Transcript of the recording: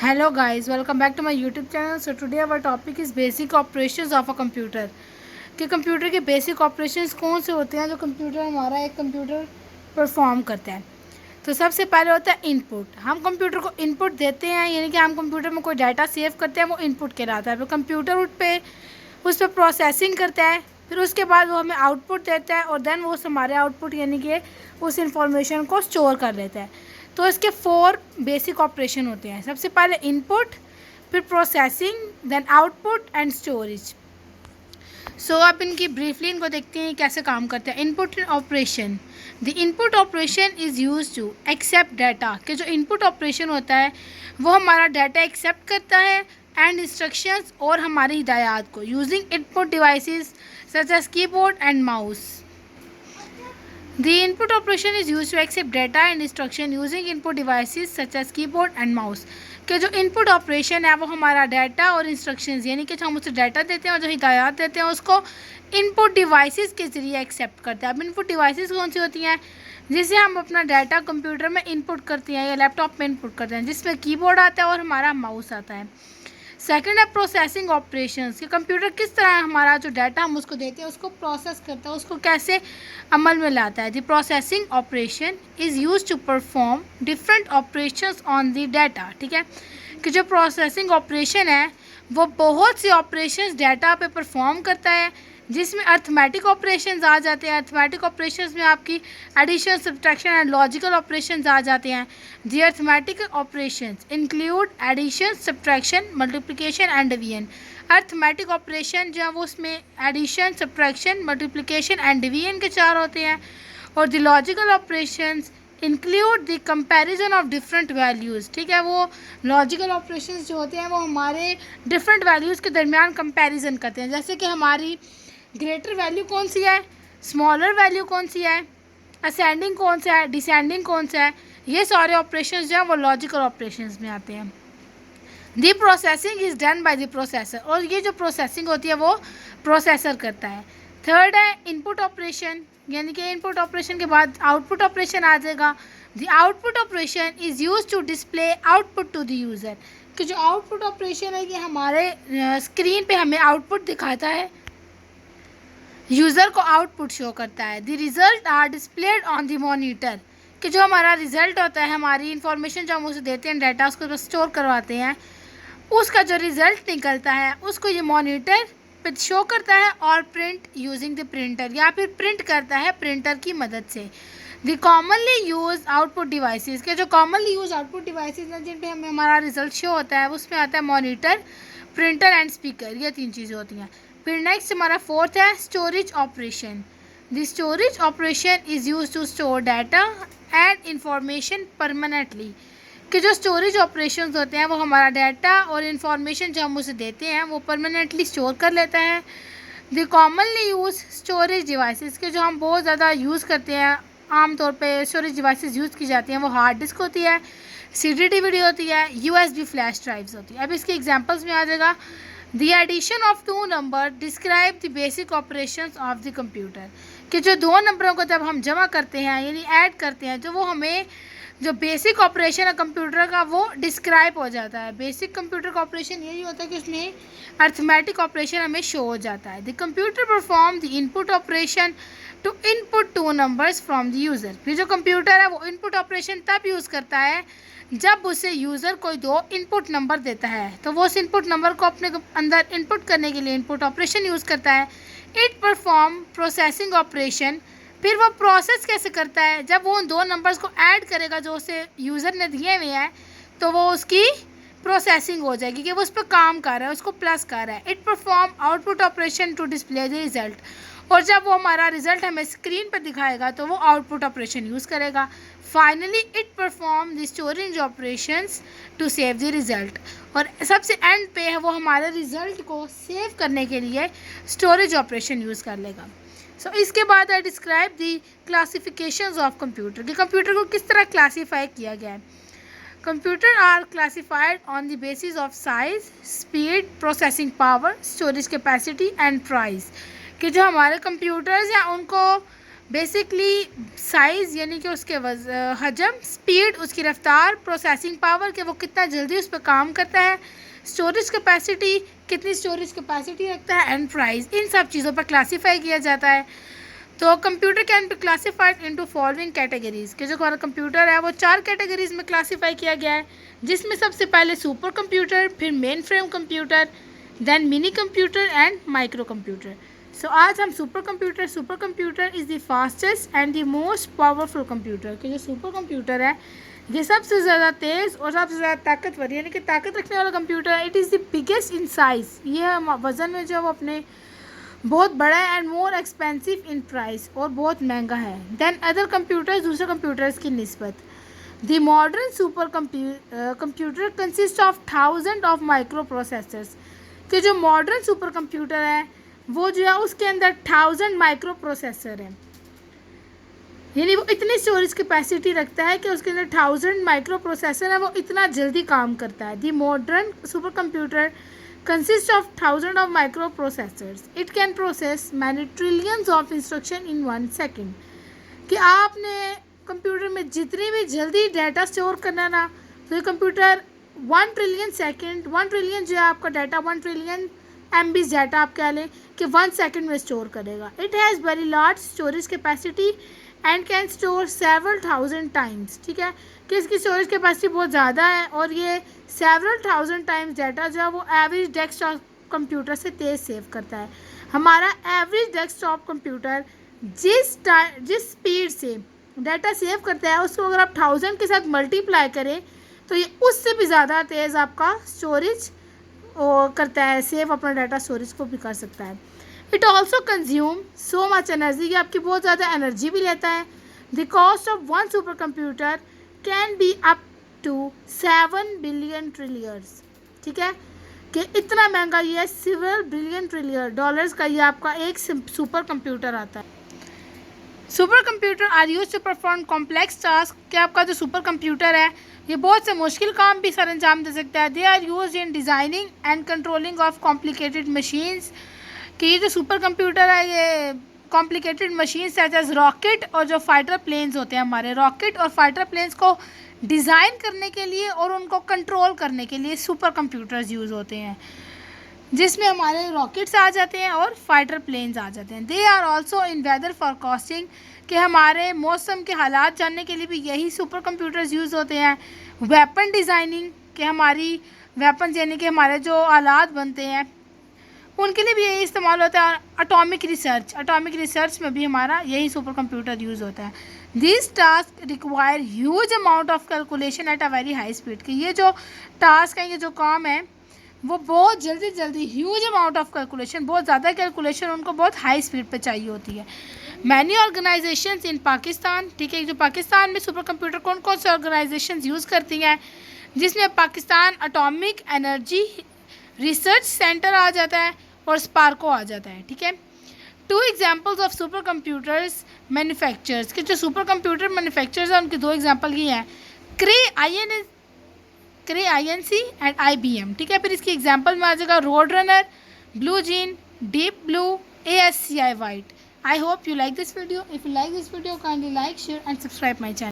Hello guys, welcome back to my YouTube channel. So today our topic is basic operations of a computer. कि computer के basic operations कौन से होते हैं जो कंप्यूटर हमारा एक कंप्यूटर परफॉर्म करता है। तो सबसे पहले होता है इनपुट। हम कंप्यूटर को इनपुट देते हैं, यानी कि हम कंप्यूटर में कोई डाटा सेव करते हैं, वो इनपुट कहलाता है। फिर कंप्यूटर उस पर प्रोसेसिंग करता है, फिर उसके बाद वो हमें आउटपुट देता है और देन वो हमारे आउटपुट यानी कि उस इंफॉर्मेशन को स्टोर कर लेता है। तो इसके 4 बेसिक ऑपरेशन होते हैं। सबसे पहले इनपुट, फिर processing, then output and storage. So अब इनकी ब्रीफली इनको देखते हैं कैसे काम करते हैं। Input operation, the input operation is use to accept data. कि जो इनपुट ऑपरेशन होता है वो हमारा डाटा एक्सेप्ट करता है एंड इंस्ट्रक्शंस और हमारी हिदायत को using input devices such as keyboard and mouse. The input operation is used to accept data and instruction using input devices such as keyboard and mouse। कि जो इनपुट ऑपरेशन है वो हमारा डाटा और इंस्ट्रक्शंस यानी कि हम उसे डाटा देते हैं और जो हिदायत देते हैं उसको इनपुट डिवाइसेस के ज़रिए एक्सेप्ट करते हैं। अब इनपुट डिवाइसेस कौन सी होती हैं जिसे हम अपना डाटा कंप्यूटर में इनपुट करते हैं या लैपटॉप में इनपुट करते हैं, जिसमें कीबोर्ड आता है और हमारा माउस आता है। सेकंड है प्रोसेसिंग ऑपरेशंस। कि कंप्यूटर किस तरह हमारा जो डाटा हम उसको देते हैं उसको प्रोसेस करता है, उसको कैसे अमल में लाता है। The processing operation is use to perform different operations on the data. ठीक है, कि जो प्रोसेसिंग ऑपरेशन है वो बहुत से ऑपरेशंस डाटा पे परफॉर्म करता है, जिसमें अर्थमेटिक ऑपरेशंस आ जाते हैं। अर्थमेटिक ऑपरेशंस में आपकी addition, subtraction and logical operations आ जाते हैं। The arithmetic operations include addition, subtraction, multiplication and division. Arithmetic operation जो है वो उसमें addition, subtraction, multiplication and division के 4 होते हैं। और the logical operations include the comparison of different values. ठीक है, वो लॉजिकल ऑपरेशंस जो होते हैं वो हमारे डिफरेंट वैल्यूज़ के दरमियान कंपैरिजन करते हैं। जैसे कि हमारी ग्रेटर वैल्यू कौन सी है, स्मॉलर वैल्यू कौन सी है, असेंडिंग कौन सा है, डिसेंडिंग कौन सा है, ये सारे ऑपरेशंस जो हैं वो लॉजिकल ऑपरेशंस में आते हैं। The processing is done by the processor. और ये जो प्रोसेसिंग होती है वो प्रोसेसर करता है। थर्ड है इनपुट ऑपरेशन, यानी कि इनपुट ऑपरेशन के बाद आउटपुट ऑपरेशन आ जाएगा। The output operation is use to display output to the user. कि जो आउटपुट ऑपरेशन है ये हमारे स्क्रीन पे हमें आउटपुट दिखाता है, यूज़र को आउटपुट शो करता है। The result are displayed on the monitor. कि जो हमारा रिज़ल्ट होता है, हमारी इन्फॉर्मेशन जो हम उसे देते हैं, डाटा उसको स्टोर करवाते हैं, उसका जो रिज़ल्ट निकलता है उसको ये मॉनिटर पे शो करता है और प्रिंट यूजिंग द प्रिंटर, या फिर प्रिंट करता है प्रिंटर की मदद से। The commonly use output devices. के जो कॉमनली यूज आउटपुट डिवाइसेस हैं जिन पे हमें हमारा रिजल्ट शो होता है उसमें आता है मॉनिटर, प्रिंटर एंड स्पीकर। ये 3 चीज़ें होती हैं। फिर नेक्स्ट हमारा 4th है storage operation. The storage operation is use to store data and information permanently. कि जो स्टोरेज ऑपरेशंस होते हैं वो हमारा डाटा और इन्फॉर्मेशन जो हम उसे देते हैं वो परमानेंटली स्टोर कर लेता है। The commonly use storage devices. के जो हम बहुत ज़्यादा यूज़ करते हैं, आम तौर पे स्टोरेज डिवाइसेस यूज़ की जाती हैं, वो हार्ड डिस्क होती है, CD DVD होती है, USB फ्लैश ड्राइव्स होती है। अब इसके एग्जांपल्स में आ जाएगा the addition of 2 number describe the basic operations of the computer. कि जो 2 नंबरों को जब हम जमा करते हैं यानी ऐड करते हैं तो वो हमें जो बेसिक ऑपरेशन है कंप्यूटर का वो डिस्क्राइब हो जाता है। बेसिक कंप्यूटर का ऑपरेशन यही होता है कि उसमें अर्थमेटिक ऑपरेशन हमें शो हो जाता है। The computer perform the input operation to input 2 numbers from the user. फिर जो कंप्यूटर है वो इनपुट ऑपरेशन तब यूज़ करता है जब उसे यूज़र कोई 2 इनपुट नंबर देता है, तो वो उस इनपुट नंबर को अपने अंदर इनपुट करने के लिए इनपुट ऑपरेशन यूज़ करता है। It perform processing operation. फिर वो प्रोसेस कैसे करता है, जब वो उन 2 नंबर्स को ऐड करेगा जो उसे यूज़र ने दिए हुए हैं तो वो उसकी प्रोसेसिंग हो जाएगी कि वो उस पर काम कर रहा है, उसको प्लस कर रहा है। It perform output operation to display the result. और जब वो हमारा रिज़ल्ट हमें स्क्रीन पर दिखाएगा तो वो आउटपुट ऑपरेशन यूज़ करेगा। Finally it perform the storage operations to save the result. और सबसे एंड पे है वो हमारे रिज़ल्ट को सेव करने के लिए स्टोरेज ऑपरेशन यूज़ कर लेगा। इसके बाद I describe the classifications of computer. कि कंप्यूटर को किस तरह क्लासीफाई किया गया है। Computer are classified on the basis of size, speed, processing power, storage capacity and price. कि जो हमारे कंप्यूटर्स हैं उनको बेसिकली साइज़ यानी कि उसके हजम, स्पीड, उसकी रफ्तार, प्रोसेसिंग पावर कि वो कितना जल्दी उस पर काम करता है, स्टोरेज कैपेसिटी कितनी स्टोरेज कैपेसिटी रखता है, एंड प्राइस, इन सब चीज़ों पर क्लासीफाई किया जाता है। तो computer can B classified into following categories कि जो हमारा कंप्यूटर है वो 4 कैटेगरीज में क्लासीफाई किया गया है, जिसमें सबसे पहले सुपर कंप्यूटर, फिर mainframe computer, then mini computer and micro computer. So आज हम super computer is the fastest and the most powerful computer कि जो सुपर कंप्यूटर है ये सबसे ज़्यादा तेज़ और सबसे ज़्यादा ताकतवर यानी कि ताकत रखने वाला कंप्यूटर है। It is the biggest in size, ये वज़न में जो वो अपने बहुत बड़ा है, and more expensive in price और बहुत महंगा है देन अदर कंप्यूटर्स, दूसरे कंप्यूटर्स की निस्बत। The modern super computer consist of 1000 of micro processors कि जो मॉडर्न सुपर कंप्यूटर है वो जो है उसके अंदर 1000 माइक्रो प्रोसेसर है, यानी वो इतनी स्टोरेज कैपेसिटी रखता है कि उसके अंदर 1000 माइक्रो प्रोसेसर है, वो इतना जल्दी काम करता है। The modern super computer consists of thousands of microprocessors. It can process many trillions of instruction in 1 second. कि आपने कंप्यूटर में जितनी भी जल्दी डाटा स्टोर करना ना, तो ये कंप्यूटर 1 ट्रिलियन सेकेंड, 1 ट्रिलियन जो है आपका डाटा, 1 ट्रिलियन MB डाटा आप कह लें कि 1 सेकेंड में स्टोर करेगा। It has very large storage capacity and can store several thousand times. ठीक है कि इसकी स्टोरेज कैपेसिटी बहुत ज़्यादा है और ये सेवरल थाउजेंड टाइम्स डाटा जो है वो एवरेज डेस्कटॉप कंप्यूटर से तेज़ सेव करता है। हमारा एवरेज डेस्कटॉप कंप्यूटर जिस स्पीड से डाटा सेव करता है उसको अगर आप 1000 के साथ मल्टीप्लाई करें तो ये उससे भी ज़्यादा तेज़ आपका स्टोरेज करता है, सेव अपना डाटा स्टोरेज को भी कर सकता है। It also consume so much energy कि आपकी बहुत ज़्यादा एनर्जी भी लेता है। The cost of 1 super computer can be up to 7 billion trillions. ठीक है कि इतना महंगा ये 7 बिलियन ट्रिलियन डॉलर्स का ये आपका एक सुपर कंप्यूटर आता है। Super computer are use to perform complex task कि आपका जो सुपर कंप्यूटर है ये बहुत से मुश्किल काम भी सर अंजाम दे सकता है। They are use in designing and controlling of complicated machines कि ये जो सुपर कंप्यूटर है ये complicated machine such as rocket और जो फाइटर प्लेन्स होते हैं, हमारे रॉकेट और फाइटर प्लेन्स को डिज़ाइन करने के लिए और उनको कंट्रोल करने के लिए सुपर कंप्यूटर्स यूज़ होते हैं, जिसमें हमारे रॉकेट्स आ जाते हैं और फाइटर प्लेन्स आ जाते हैं। They are also in weather forecasting कि हमारे मौसम के हालात जानने के लिए भी यही सुपर कंप्यूटर्स यूज़ होते हैं। वेपन डिज़ाइनिंग कि हमारी वेपन यानी कि हमारे जो आलात बनते हैं उनके लिए भी यही इस्तेमाल होता है। अटोमिक रिसर्च में भी हमारा यही सुपर कंप्यूटर यूज़ होता है। This task require huge amount of calculation at a very high speed कि ये जो टास्क है, ये जो काम है वो बहुत जल्दी ह्यूज अमाउंट ऑफ कैलकुलेशन, बहुत ज़्यादा कैलकुलेशन उनको बहुत हाई स्पीड पे चाहिए होती है। मैनी ऑर्गेनाइजेशंस इन पाकिस्तान, ठीक है, जो पाकिस्तान में सुपर कंप्यूटर कौन कौन से ऑर्गेनाइजेशंस यूज़ करती हैं, जिसमें Pakistan atomic energy research centre आ जाता है और स्पार्को आ जाता है। ठीक है, 2 examples of super computers manufacturers के जो सुपर कंप्यूटर मैन्युफैक्चरर्स हैं उनकी 2 एग्जाम्पल ये हैं, क्रे INC एंड IBM। ठीक है, फिर इसकी एग्जाम्पल में आ जाएगा road runner, blue gene, deep blue, ASCI white. I hope you like this video. If you like this video, kindly like, share and subscribe my channel.